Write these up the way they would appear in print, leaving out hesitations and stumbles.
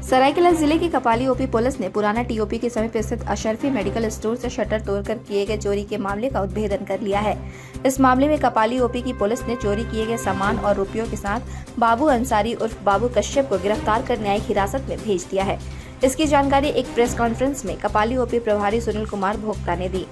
सरायकेला जिले की कपाली OP police ने पुराना टीओपी के समीप स्थित अशरफी मेडिकल स्टोर से शटर तोड़कर किए गए चोरी के मामले का उद्भेदन कर लिया है। इस मामले में कपाली ओपी की पुलिस ने चोरी किए गए सामान और रुपयों के साथ बाबू अंसारी उर्फ बाबू कश्यप को गिरफ्तार कर न्यायिक हिरासत में भेज दिया है। इसकी जानकारी एक प्रेस कॉन्फ्रेंस में कपाली ओपी प्रभारी सुनील कुमार भोक्ता ने दी।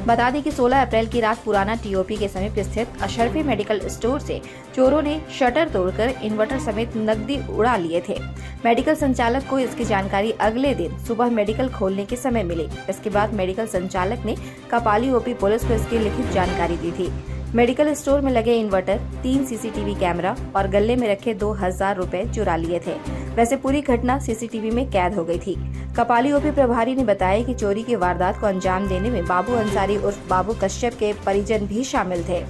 बता दें कि 16 अप्रैल की रात पुराना टीओपी के समीप स्थित अशरफी मेडिकल स्टोर से चोरों ने शटर तोड़कर इन्वर्टर समेत नकदी उड़ा लिए थे। मेडिकल संचालक को इसकी जानकारी अगले दिन सुबह मेडिकल खोलने के समय मिली। इसके बाद मेडिकल संचालक ने कपाली ओपी पुलिस को इसकी लिखित जानकारी दी थी। मेडिकल स्टोर में लगे इन्वर्टर, 3 सीसीटीवी कैमरा और गले में रखे 2000 रुपए चुरा लिए थे। वैसे पूरी घटना सीसीटीवी में कैद हो गई थी। कपाली ओपी प्रभारी ने बताया कि चोरी की वारदात को अंजाम देने में बाबू अंसारी उर्फ बाबू कश्यप के परिजन भी शामिल थे।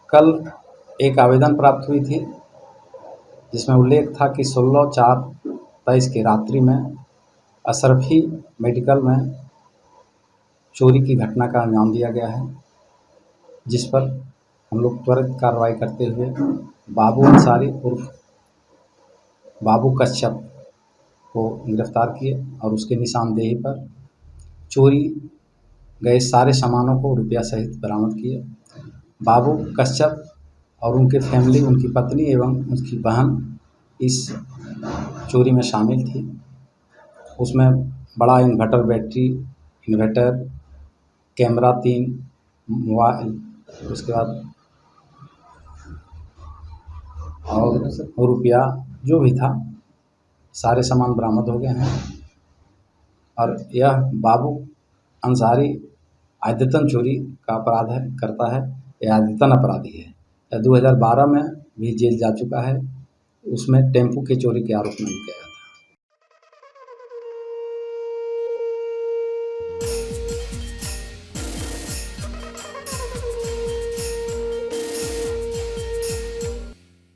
कल एक आवेदन प्राप्त हुई थी जिसमें उल्लेख था कि 16/4/23 की रात्रि में अशरफी मेडिकल में चोरी की घटना का अंजाम दिया गया है, जिस पर हम लोग त्वरित कार्रवाई करते हुए बाबू अंसारी उर्फ बाबू कश्यप को गिरफ्तार किए और उसके निशानदेही पर चोरी गए सारे सामानों को रुपया सहित बरामद किए। बाबू कश्यप और उनके फैमिली, उनकी पत्नी एवं उसकी बहन इस चोरी में शामिल थी। उसमें बड़ा inverter battery, inverter, camera 3, mobile, उसके बाद और रुपया जो भी था सारे सामान बरामद हो गए हैं। और यह बाबू अंसारी आदतन चोरी का अपराध करता है। यह आदतन अपराधी है। यह 2012 में भी जेल जा चुका है। उसमें टेम्पो के चोरी के आरोप में गया।